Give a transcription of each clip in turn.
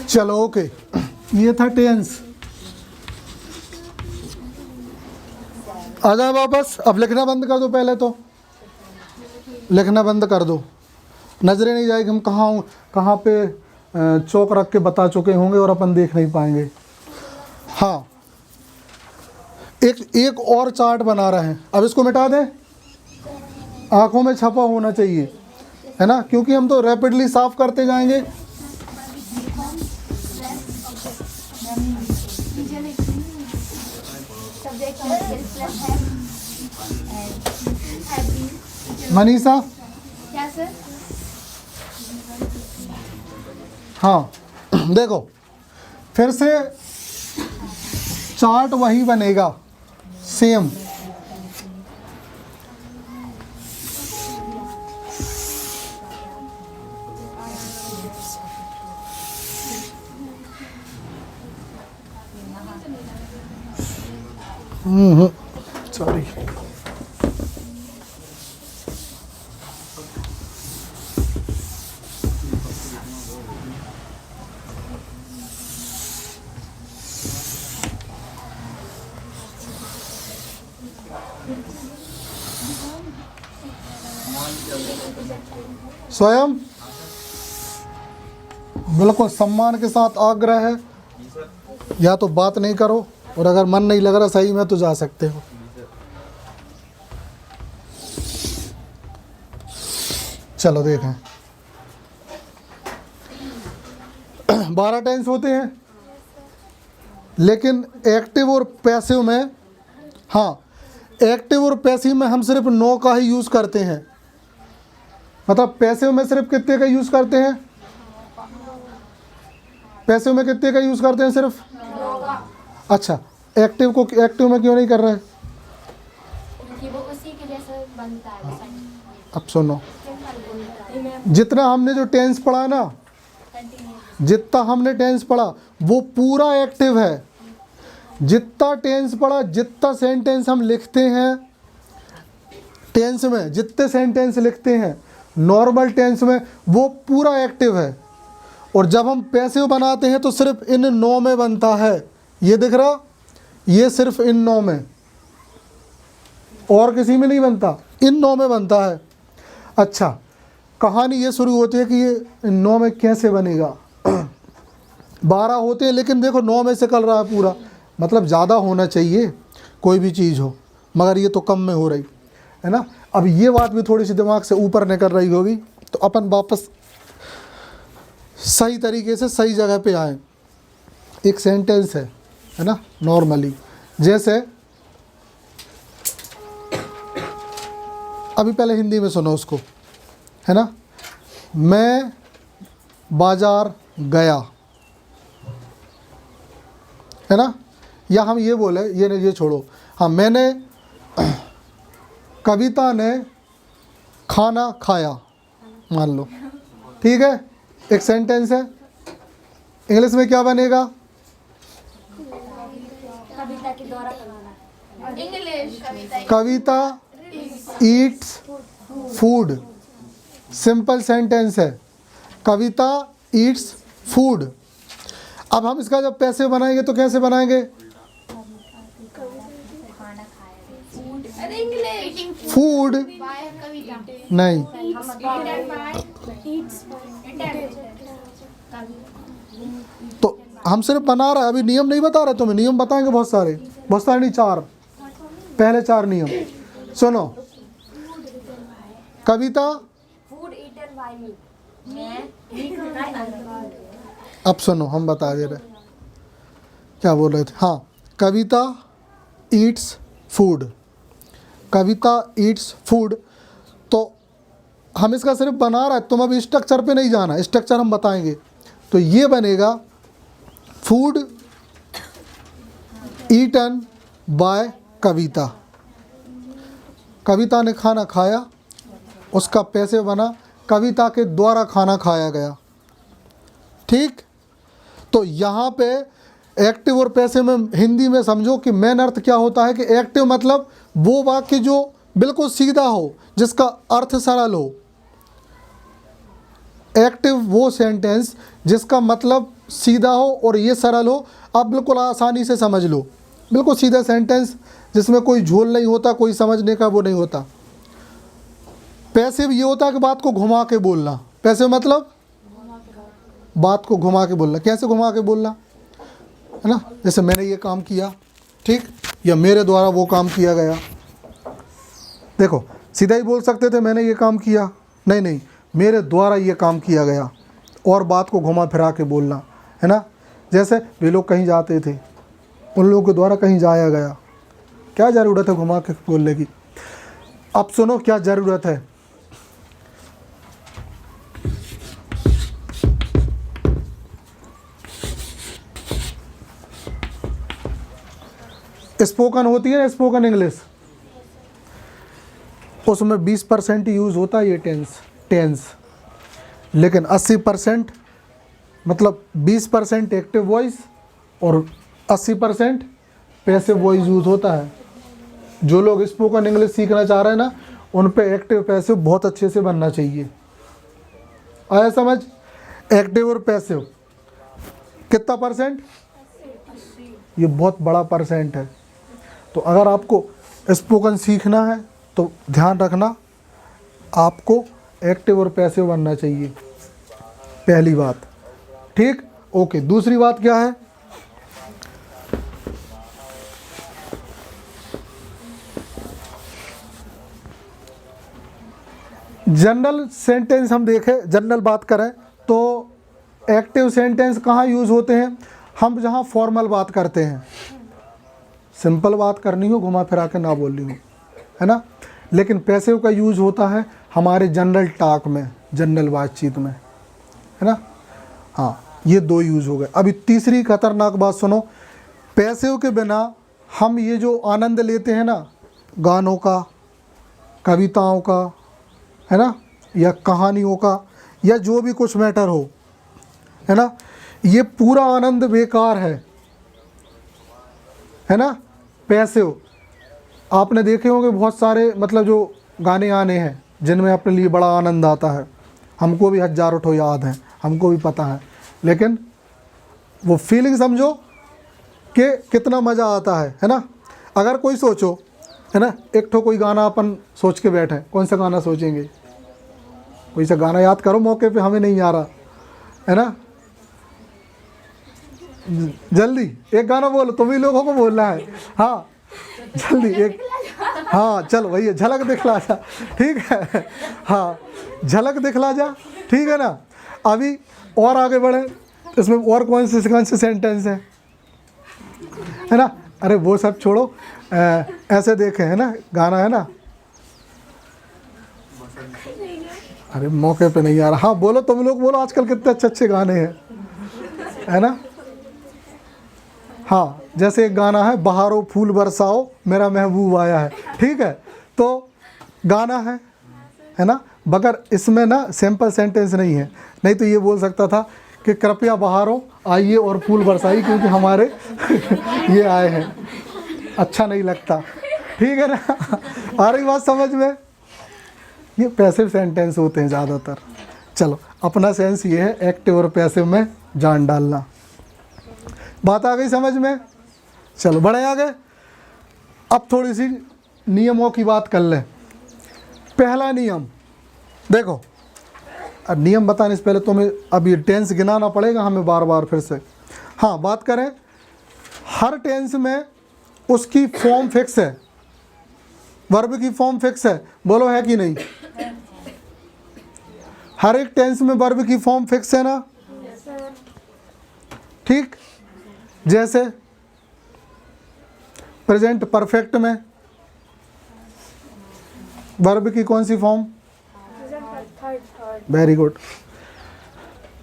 चलो ओके, ये था टेंस। आ जाओ वापस। अब लिखना बंद कर दो, पहले तो लिखना बंद कर दो, नजरें नहीं जाएगी हम कहाँ पे चौक रख के बता चुके होंगे और अपन देख नहीं पाएंगे। हाँ, एक और चार्ट बना रहे हैं। अब इसको मिटा दें, आंखों में छपा होना चाहिए, है ना, क्योंकि हम तो रैपिडली साफ करते जाएंगे। मनीषा, क्या सर? हाँ देखो, फिर से चार्ट वही बनेगा, सेम। सॉरी, स्वयं बिल्कुल सम्मान के साथ आग्रह है, या तो बात नहीं करो, और अगर मन नहीं लग रहा सही में तो जा सकते हो। चलो देखें, 12 टेंस होते हैं, लेकिन एक्टिव और पैसिव में, हाँ एक्टिव और पैसिव में हम सिर्फ 9 का ही यूज़ करते हैं। मतलब पैसिव में सिर्फ कितने का यूज़ करते हैं? पैसिव में कितने का यूज़ करते हैं? सिर्फ। अच्छा, एक्टिव में क्यों नहीं कर रहे? क्योंकि वो उसी के जैसा बनता है। अब सुनो, जितना हमने जो टेंस पढ़ा ना, जितना हमने टेंस पढ़ा वो पूरा एक्टिव है। जितना टेंस पढ़ा, जितना सेंटेंस हम लिखते हैं टेंस में, जितने सेंटेंस लिखते हैं नॉर्मल टेंस में, वो पूरा एक्टिव है। और जब हम पैसिव बनाते हैं तो सिर्फ इन 9 में बनता है। ये दिख रहा, ये सिर्फ इन 9 में, और किसी में नहीं बनता, इन 9 में बनता है। अच्छा, कहानी ये शुरू होती है कि ये इन 9 में कैसे बनेगा। 12 होते हैं, लेकिन देखो 9 में से निकल रहा है पूरा। मतलब ज़्यादा होना चाहिए कोई भी चीज़ हो, मगर ये तो कम में हो रही है ना। अब ये बात भी थोड़ी सी दिमाग से ऊपर निकल रही होगी, तो अपन वापस सही तरीके से सही जगह पे आए। एक सेंटेंस है ना, नॉर्मली जैसे, अभी पहले हिंदी में सुनो उसको, है ना। मैं बाजार गया, है ना, या हम ये बोले, ये छोड़ो, हाँ मैंने, कविता ने खाना खाया, मान लो, ठीक है, एक सेंटेंस है। इंग्लिश में क्या बनेगा? कविता के द्वारा बनाना। इंग्लिश कविता ईट्स फूड। सिंपल सेंटेंस है, कविता ईट्स फूड। अब हम इसका जब पैसे बनाएंगे तो कैसे बनाएंगे? फूड नहीं, तो हम सिर्फ बना रहे हैं, अभी नियम नहीं बता रहे तुम्हें। नियम बताएंगे बहुत सारे नहीं, 4, पहले 4 नियम सुनो। कविता, अब सुनो, हम बता दे रहे क्या बोल रहे थे। हाँ, कविता ईट्स फूड, कविता ईट्स फूड। तो हम इसका सिर्फ बना रहा है, तुम अभी स्ट्रक्चर पे नहीं जाना, स्ट्रक्चर हम बताएंगे। तो ये बनेगा फूड ईटन बाय कविता। कविता ने खाना खाया, उसका पैसे बना, कविता के द्वारा खाना खाया गया। ठीक, तो यहाँ पे एक्टिव और पैसिव में हिंदी में समझो कि मेन अर्थ क्या होता है कि एक्टिव मतलब वो वाक्य जो बिल्कुल सीधा हो, जिसका अर्थ सरल हो। एक्टिव वो सेंटेंस जिसका मतलब सीधा हो और ये सरल हो। आप बिल्कुल आसानी से समझ लो, बिल्कुल सीधा सेंटेंस जिसमें कोई झोल नहीं होता, कोई समझने का वो नहीं होता। पैसिव ये होता है कि बात को घुमा के बोलना। पैसिव मतलब बात को घुमा के बोलना। कैसे घुमा के बोलना, है ना? जैसे मैंने ये काम किया, ठीक, या मेरे द्वारा वो काम किया गया। देखो सीधा ही बोल सकते थे मैंने ये काम किया, नहीं नहीं, मेरे द्वारा ये काम किया गया, और बात को घुमा फिरा के बोलना, है ना? जैसे वे लोग कहीं जाते थे, उन लोगों के द्वारा कहीं जाया गया। क्या ज़रूरत है घुमा के बोलने की? अब सुनो क्या ज़रूरत है। स्पोकन होती है ना, स्पोकन इंग्लिश, उसमें 20% यूज़ होता है ये टेंस, लेकिन 80% मतलब 20% एक्टिव वॉइस और 80% पैसिव वॉइस यूज़ होता है। जो लोग स्पोकन इंग्लिश सीखना चाह रहे हैं ना, उन पे एक्टिव पैसिव बहुत अच्छे से बनना चाहिए। आया समझ? एक्टिव और पैसिव कितना परसेंट? ये बहुत बड़ा परसेंट है। तो अगर आपको स्पोकन सीखना है तो ध्यान रखना, आपको एक्टिव और पैसिव बनना चाहिए, पहली बात। ठीक, ओके। दूसरी बात क्या है? जनरल सेंटेंस हम देखें, जनरल बात करें तो एक्टिव सेंटेंस कहाँ यूज़ होते हैं? हम जहाँ फॉर्मल बात करते हैं, सिंपल बात करनी हो, घुमा फिरा के ना बोलनी हो, है ना? लेकिन पैसिव का यूज़ होता है हमारे जनरल टॉक में, जनरल बातचीत में, है ना? हाँ, ये दो यूज़ हो गए। अभी तीसरी खतरनाक बात सुनो। पैसिव के बिना हम ये जो आनंद लेते हैं ना, गानों का, कविताओं का, है ना, या कहानियों का, या जो भी कुछ मैटर हो, है ना, ये पूरा आनंद बेकार है ना? पैसिव आपने देखे होंगे बहुत सारे, मतलब जो गाने आने हैं जिनमें अपने लिए बड़ा आनंद आता है, हमको भी हज़ारों ठो याद हैं, हमको भी पता है, लेकिन वो फीलिंग समझो कि कितना मज़ा आता है ना? अगर कोई सोचो, है ना, एक ठो कोई गाना अपन सोच के बैठे, कौन सा गाना सोचेंगे? कोई सा गाना याद करो मौके पे, हमें नहीं आ रहा, है ना? जल्दी एक गाना बोलो, तुम ही लोगों को बोलना है। हाँ जल्दी एक, हाँ चल भैया, झलक दिखला जा, ठीक है? हाँ झलक दिखला जा, ठीक है ना? अभी और आगे बढ़े, इसमें और कौन से सेंटेंस है ना? अरे वो सब छोड़ो, ऐसे देखे, है ना, गाना है ना, अरे मौके पे नहीं आ रहा। हाँ बोलो, तुम लोग बोलो, आजकल कितने अच्छे अच्छे गाने हैं, है ना? हाँ, जैसे एक गाना है, बहारो फूल बरसाओ मेरा महबूब आया है, ठीक है? तो गाना है ना? मगर इसमें ना सिंपल सेंटेंस नहीं है, नहीं तो ये बोल सकता था कि कृपया बहारो आइए और फूल बरसाइए क्योंकि हमारे ये आए हैं। अच्छा नहीं लगता, ठीक है ना? आ रही बात समझ में? ये पैसिव सेंटेंस होते हैं ज़्यादातर। चलो, अपना सेंस ये है एक्टिव और पैसिव में जान डालना। बात आ गई समझ में? चलो बढ़े आगे। अब थोड़ी सी नियमों की बात कर लें। पहला नियम देखो, अब नियम बताने से पहले तुम्हें अब ये टेंस गिनाना पड़ेगा हमें बार बार फिर से। हाँ, बात करें, हर टेंस में उसकी फॉर्म फिक्स है, वर्ब की फॉर्म फिक्स है, बोलो है कि नहीं? हर एक टेंस में वर्ब की फॉर्म फिक्स है ना? ठीक, जैसे प्रेजेंट परफेक्ट में वर्ब की कौन सी form? Very good.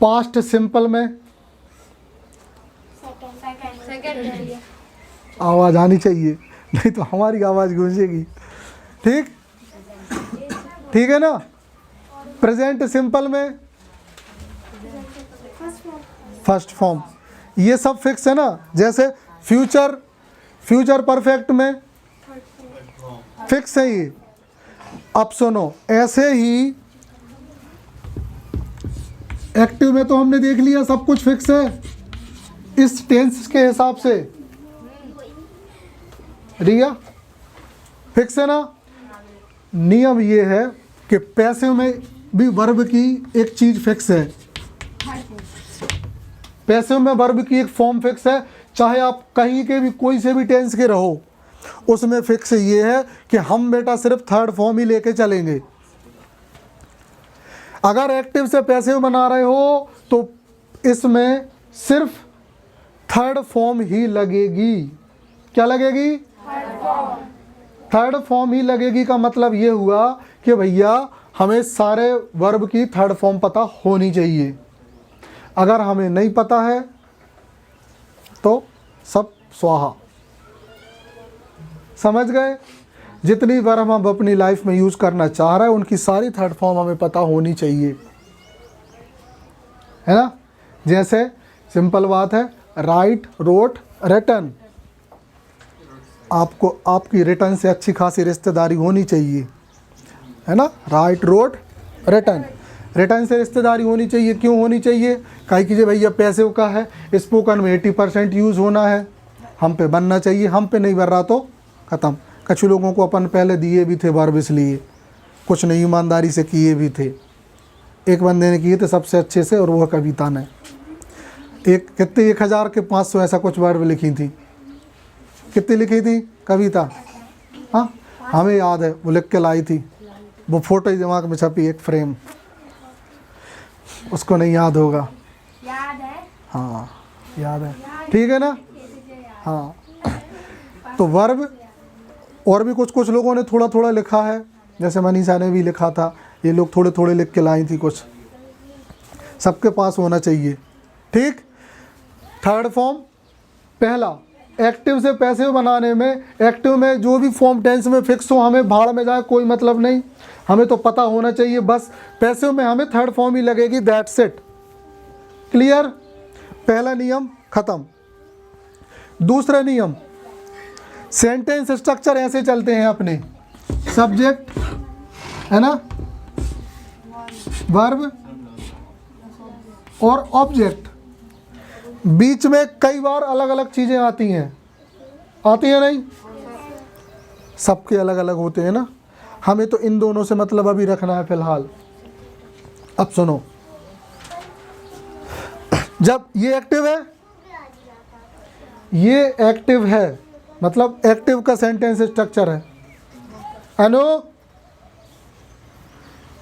Past simple में आवाज़ आनी चाहिए, नहीं तो हमारी आवाज़ गूंजेगी। ठीक, ठीक है ना? प्रेजेंट सिंपल में फर्स्ट फॉर्म, ये सब फिक्स है ना? जैसे फ्यूचर परफेक्ट में फिक्स है ये। अब सुनो, ऐसे ही एक्टिव में तो हमने देख लिया सब कुछ फिक्स है इस टेंस के हिसाब से, रिया फिक्स है ना। नियम ये है कि पैसिव में भी वर्ब की एक चीज फिक्स है, पैसिव में वर्ब की एक फॉर्म फिक्स है, चाहे आप कहीं के भी कोई से भी टेंस के रहो, उसमें फिक्स ये है कि हम बेटा सिर्फ थर्ड फॉर्म ही लेके चलेंगे। अगर एक्टिव से पैसिव बना रहे हो तो इसमें सिर्फ थर्ड फॉर्म ही लगेगी। क्या लगेगी? थर्ड फॉर्म ही लगेगी का मतलब ये हुआ कि भैया हमें सारे वर्ब की थर्ड फॉर्म पता होनी चाहिए। अगर हमें नहीं पता है तो सब स्वाहा। समझ गए? जितनी वर्ब हम अपनी लाइफ में यूज़ करना चाह रहे हैं उनकी सारी थर्ड फॉर्म हमें पता होनी चाहिए, है ना। जैसे सिंपल बात है, राइट, रोट, रिटर्न। आपको आपकी रिटर्न से अच्छी खासी रिश्तेदारी होनी चाहिए, है ना। राइट, रोट, रिटर्न, रिटर्न से रिश्तेदारी होनी चाहिए। क्यों होनी चाहिए? काहे कीजिए भैया पैसिव का है, स्पोकन में 80% यूज़ होना है, हम पे बनना चाहिए, हम पे नहीं बन रहा तो ख़त्म। कुछ लोगों को अपन पहले दिए भी थे वर्ब, इसलिए कुछ नहीं ईमानदारी से किए भी थे। एक बंदे ने किए थे सबसे अच्छे से, और वह कविता ने एक कितने 1000 के 500 ऐसा कुछ वर्ब लिखी थी। कितनी लिखी थी कविता? हाँ हमें याद है, वो लिख के लाई थी, वो फोटो ही दिमाग में छपी एक फ्रेम, उसको नहीं याद होगा। याद है? हाँ याद है, ठीक है ना। हाँ तो वर्ब और भी कुछ लोगों ने थोड़ा थोड़ा लिखा है, जैसे मनीषा ने भी लिखा था, ये लोग थोड़े थोड़े लिख के लाई थी कुछ। सबके पास होना चाहिए, ठीक। थर्ड फॉर्म पहला, एक्टिव से पैसिव बनाने में, एक्टिव में जो भी फॉर्म टेंस में फिक्स हो, हमें भाड़ में जाए कोई मतलब नहीं, हमें तो पता होना चाहिए बस। पैसिव में हमें थर्ड फॉर्म ही लगेगी, दैट्स इट। क्लियर? पहला नियम खत्म। दूसरा नियम, सेंटेंस स्ट्रक्चर ऐसे चलते हैं अपने, सब्जेक्ट है ना, वर्ब और ऑब्जेक्ट, बीच में कई बार अलग अलग चीज़ें आती हैं नहीं? सबके अलग अलग होते हैं ना। हमें तो इन दोनों से मतलब अभी रखना है फ़िलहाल। अब सुनो, जब ये एक्टिव है, ये एक्टिव है, मतलब एक्टिव का सेंटेंस स्ट्रक्चर है, अनु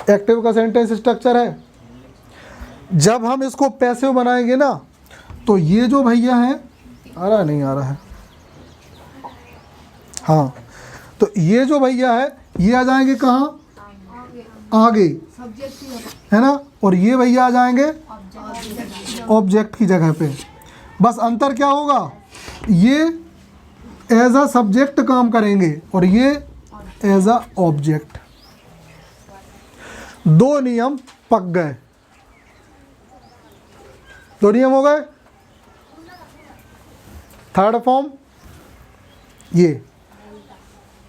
एक्टिव का सेंटेंस स्ट्रक्चर है। जब हम इसको पैसिव बनाएंगे ना, तो ये जो भैया है, आ रहा नहीं आ रहा है, हाँ, तो ये जो भैया है ये आ जाएंगे कहाँ? आगे, है ना। और ये भैया आ जाएंगे ऑब्जेक्ट की जगह पे। बस अंतर क्या होगा, ये एज अ सब्जेक्ट काम करेंगे और ये एज अ ऑब्जेक्ट। दो नियम पक गए, दो नियम हो गए। थर्ड फॉर्म, ये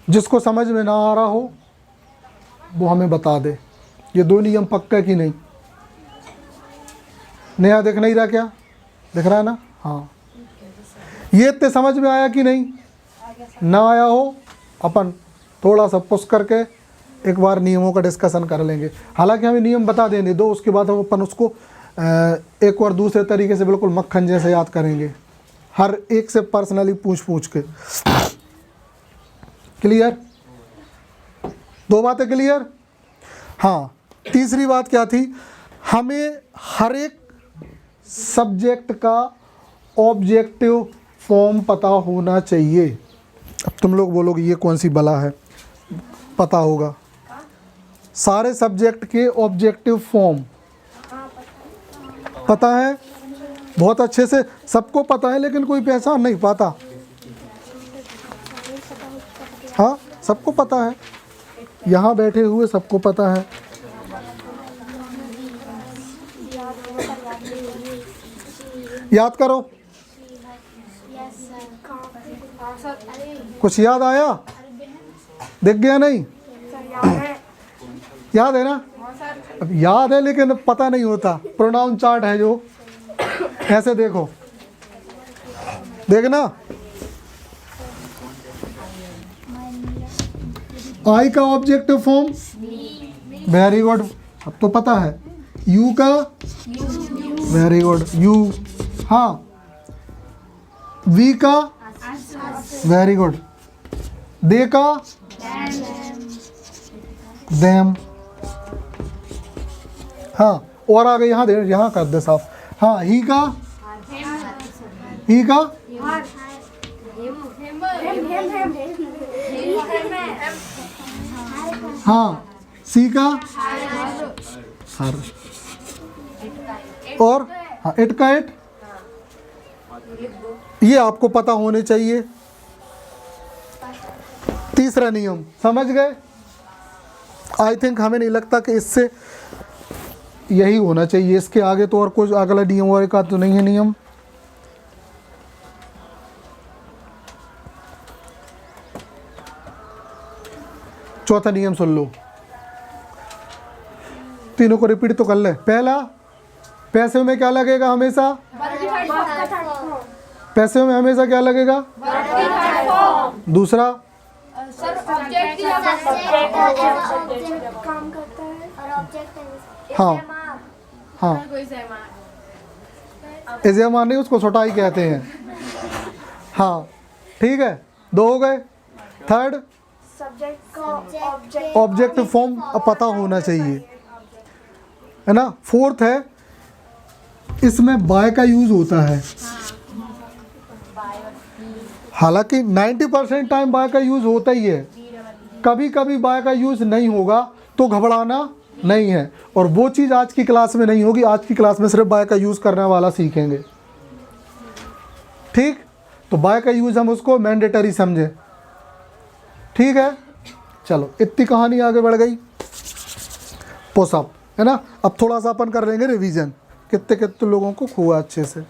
जिसको समझ में ना आ रहा हो वो हमें बता दे, ये दो नियम पक्का कि नहीं। नया दिख नहीं रहा? क्या दिख रहा है ना? हाँ, ये इतने समझ में आया कि नहीं? ना आया हो अपन थोड़ा सा पुश करके एक बार नियमों का डिस्कशन कर लेंगे। हालांकि हमें नियम बता देने दो, उसके बाद हम अपन उसको एक और दूसरे तरीके से बिल्कुल मक्खन जैसे याद करेंगे, हर एक से पर्सनली पूछ के। क्लियर? दो बातें क्लियर? हाँ, तीसरी बात क्या थी, हमें हर एक सब्जेक्ट का ऑब्जेक्टिव फॉर्म पता होना चाहिए। अब तुम लोग बोलोगे ये कौन सी बला है, पता होगा सारे सब्जेक्ट के ऑब्जेक्टिव फॉर्म पता है, बहुत अच्छे से सबको पता है, लेकिन कोई पहचान नहीं पाता। हाँ सबको पता है, यहाँ बैठे हुए सबको पता है। याद करो, कुछ याद आया? दिख गया नहीं? याद है ना? अब याद है लेकिन पता नहीं होता। प्रोनाउन चार्ट है जो, ऐसे देखो, देखना। आई का ऑब्जेक्टिव फॉर्म, वेरी गुड, अब तो पता है। यू का, वेरी गुड, यू। हाँ, वी का, वेरी गुड। दे का, देम। हाँ, और आगे यहाँ दे, यहाँ कर दे साफ। हाँ, ही का, ही का, हाँ, सी का, हर। और हाँ, इट का इट, ये आपको पता होने चाहिए। तीसरा नियम समझ गए? आई थिंक हमें नहीं लगता कि इससे यही होना चाहिए, इसके आगे तो और कुछ अगला नियम और का तो नहीं है नियम। चौथा नियम सुन लो, तीनों को रिपीट तो कर ले। पहला, पैसे में क्या लगेगा हमेशा? पैसे में हमेशा क्या लगेगा? दूसरा, हाँ हाँ, इज़ेमा नहीं, उसको सोटाई कहते हैं। हाँ ठीक है, दो हो गए। थर्ड, ऑब्जेक्ट फॉर्म पता होना चाहिए, है ना। फोर्थ है, इसमें बाय का यूज होता है। हालांकि 90% टाइम बाय का यूज होता ही है, कभी कभी बाय का यूज नहीं होगा तो घबराना नहीं है। और वो चीज़ आज की क्लास में नहीं होगी, आज की क्लास में सिर्फ बाय का यूज़ करने वाला सीखेंगे। ठीक, तो बाय का यूज़ हम उसको मैंडेटरी समझे। ठीक है, चलो इतनी कहानी आगे बढ़ गई। पुशअप, है ना। अब थोड़ा सा अपन कर लेंगे रिवीजन, कितने कितने लोगों को हुआ अच्छे से।